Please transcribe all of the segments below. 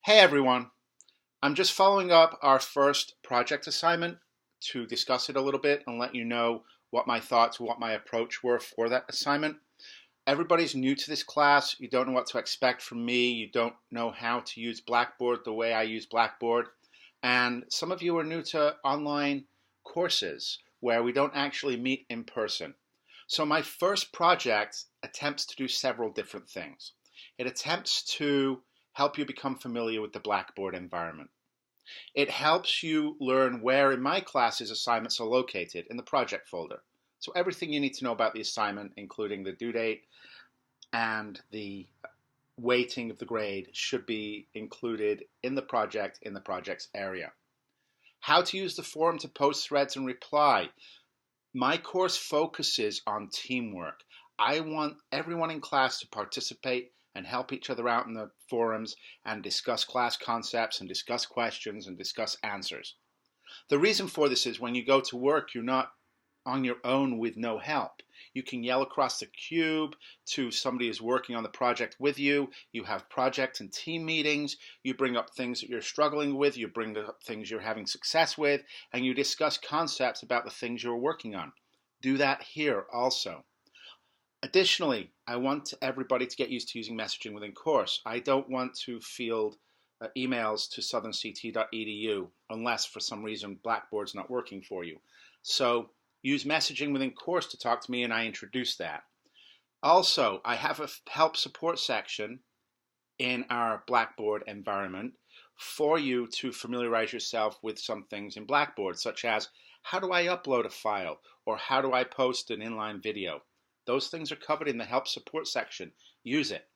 Hey everyone, I'm just following up our first project assignment to discuss it a little bit and let you know what my thoughts, what my approach were for that assignment. Everybody's new to this class. You don't know what to expect from me. You don't know how to use Blackboard the way I use Blackboard. And some of you are new to online courses where we don't actually meet in person. So my first project attempts to do several different things. It attempts to help you become familiar with the Blackboard environment. It helps you learn where in my classes assignments are located in the project folder. So everything you need to know about the assignment, including the due date and the weighting of the grade, should be included in the project's area. How to use the forum to post threads and reply. My course focuses on teamwork. I want everyone in class to participate and help each other out in the forums and discuss class concepts and discuss questions and discuss answers. The reason for this is when you go to work, you're not on your own with no help. You can yell across the cube to somebody who's working on the project with you. You have project and team meetings. You bring up things that you're struggling with. You bring up things you're having success with, and you discuss concepts about the things you're working on. Do that here also. Additionally, I want everybody to get used to using messaging within course. I don't want to field emails to southernct.edu unless for some reason Blackboard's not working for you. So use messaging within course to talk to me, and I introduce that. Also, I have a help support section in our Blackboard environment for you to familiarize yourself with some things in Blackboard, such as how do I upload a file or how do I post an inline video. Those things are covered in the help support section. Use it.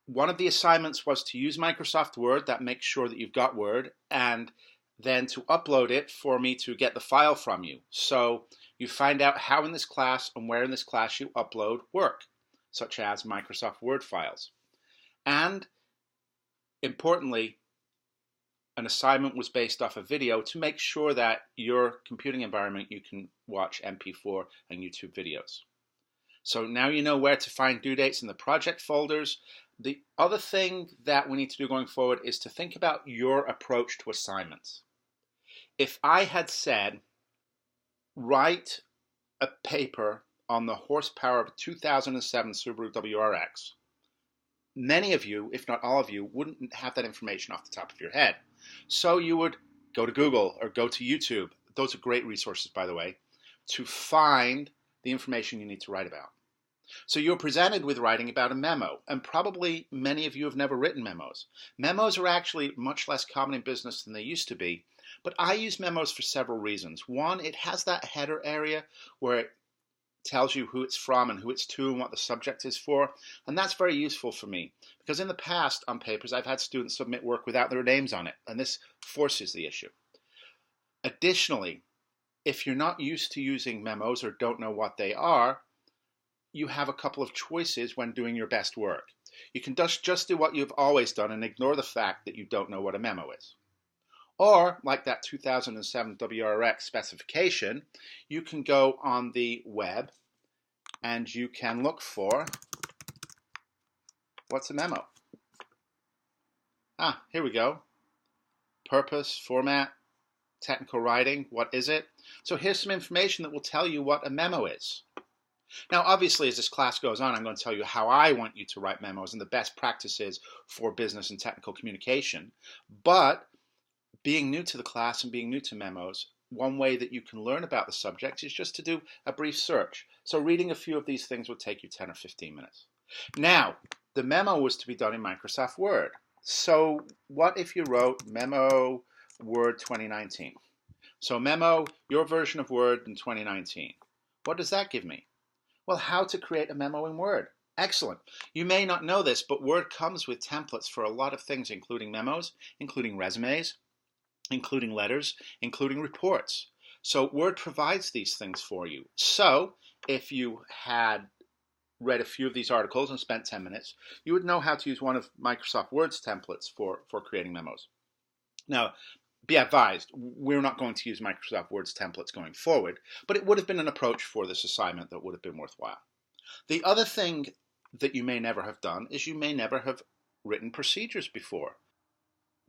One of the assignments was to use Microsoft Word. That makes sure that you've got Word, and then to upload it for me to get the file from you. So you find out how in this class and where in this class you upload work, such as Microsoft Word files. And importantly, an assignment was based off a video to make sure that your computing environment you can watch MP4 and YouTube videos. So now you know where to find due dates in the project folders. The other thing that we need to do going forward is to think about your approach to assignments. If I had said, write a paper on the horsepower of a 2007 Subaru WRX, many of you, if not all of you, wouldn't have that information off the top of your head. So you would go to Google or go to YouTube. Those are great resources, by the way, to find the information you need to write about. So you're presented with writing about a memo, and probably many of you have never written memos. Memos are actually much less common in business than they used to be, but I use memos for several reasons. One, it has that header area where it tells you who it's from and who it's to and what the subject is for, and that's very useful for me, because in the past on papers I've had students submit work without their names on it, and this forces the issue. Additionally, if you're not used to using memos or don't know what they are, you have a couple of choices when doing your best work. You can just do what you've always done and ignore the fact that you don't know what a memo is. Or, like that 2007 WRX specification, you can go on the web and you can look for, what's a memo? Here we go. Purpose, format, technical writing, what is it? So here's some information that will tell you what a memo is. Now, obviously, as this class goes on, I'm going to tell you how I want you to write memos and the best practices for business and technical communication. But being new to the class and being new to memos, one way that you can learn about the subject is just to do a brief search. So reading a few of these things will take you 10 or 15 minutes. Now, the memo was to be done in Microsoft Word. So what if you wrote Memo Word 2019? So Memo, your version of Word in 2019. What does that give me? Well, how to create a memo in Word. Excellent. You may not know this, but Word comes with templates for a lot of things, including memos, including resumes, including letters, including reports. So Word provides these things for you. So if you had read a few of these articles and spent 10 minutes, you would know how to use one of Microsoft Word's templates for creating memos. Now, be advised, we're not going to use Microsoft Word's templates going forward, but it would have been an approach for this assignment that would have been worthwhile. The other thing that you may never have done is you may never have written procedures before.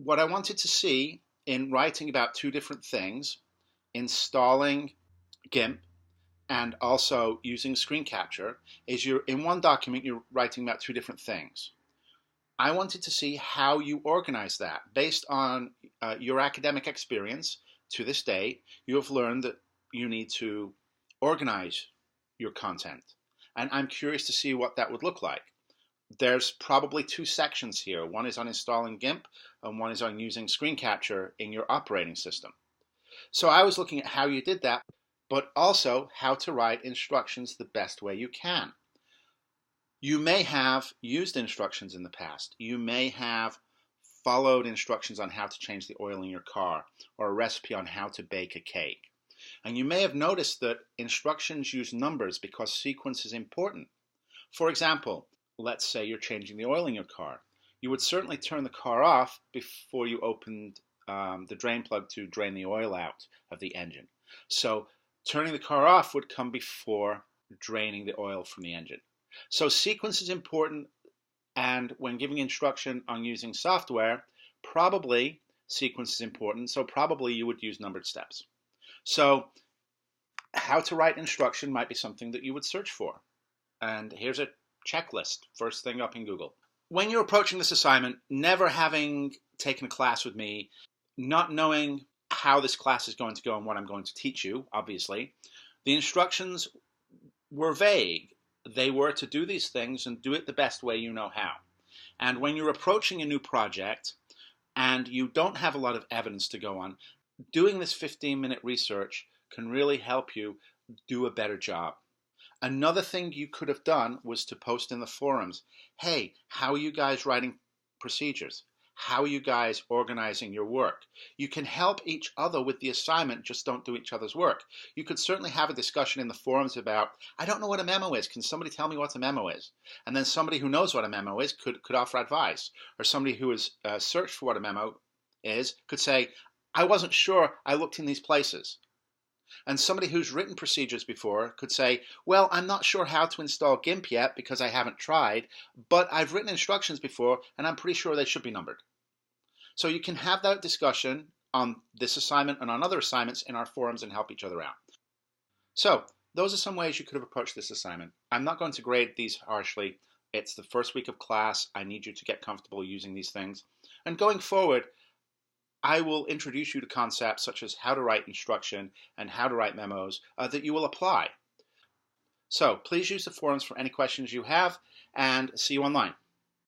what I wanted to see in writing about two different things, installing GIMP and also using screen capture, is you're in one document you're writing about two different things. I wanted to see how you organize that. Based on your academic experience to this day, you have learned that you need to organize your content. And I'm curious to see what that would look like. There's probably two sections here. One is on installing GIMP and one is on using screen capture in your operating system. So I was looking at how you did that, but also how to write instructions the best way you can. You may have used instructions in the past. You may have followed instructions on how to change the oil in your car or a recipe on how to bake a cake. And you may have noticed that instructions use numbers because sequence is important. For example, let's say you're changing the oil in your car. You would certainly turn the car off before you opened the drain plug to drain the oil out of the engine. So turning the car off would come before draining the oil from the engine. So sequence is important, and when giving instruction on using software, probably sequence is important, so probably you would use numbered steps. So how to write instruction might be something that you would search for. And here's a checklist, first thing up in Google. When you're approaching this assignment, never having taken a class with me, not knowing how this class is going to go and what I'm going to teach you, obviously, the instructions were vague. They were to do these things and do it the best way you know how. And when you're approaching a new project and you don't have a lot of evidence to go on, doing this 15-minute research can really help you do a better job. Another thing you could have done was to post in the forums, hey, how are you guys writing procedures? How are you guys organizing your work? You can help each other with the assignment, just don't do each other's work. You could certainly have a discussion in the forums about, I don't know what a memo is. Can somebody tell me what a memo is? And then somebody who knows what a memo is could offer advice. Or somebody who has searched for what a memo is could say, I wasn't sure, I looked in these places. And somebody who's written procedures before could say, well, I'm not sure how to install GIMP yet because I haven't tried, but I've written instructions before and I'm pretty sure they should be numbered. So you can have that discussion on this assignment and on other assignments in our forums and help each other out. So those are some ways you could have approached this assignment. I'm not going to grade these harshly. It's the first week of class. I need you to get comfortable using these things. And going forward, I will introduce you to concepts such as how to write instruction and how to write memos that you will apply. So please use the forums for any questions you have, and see you online.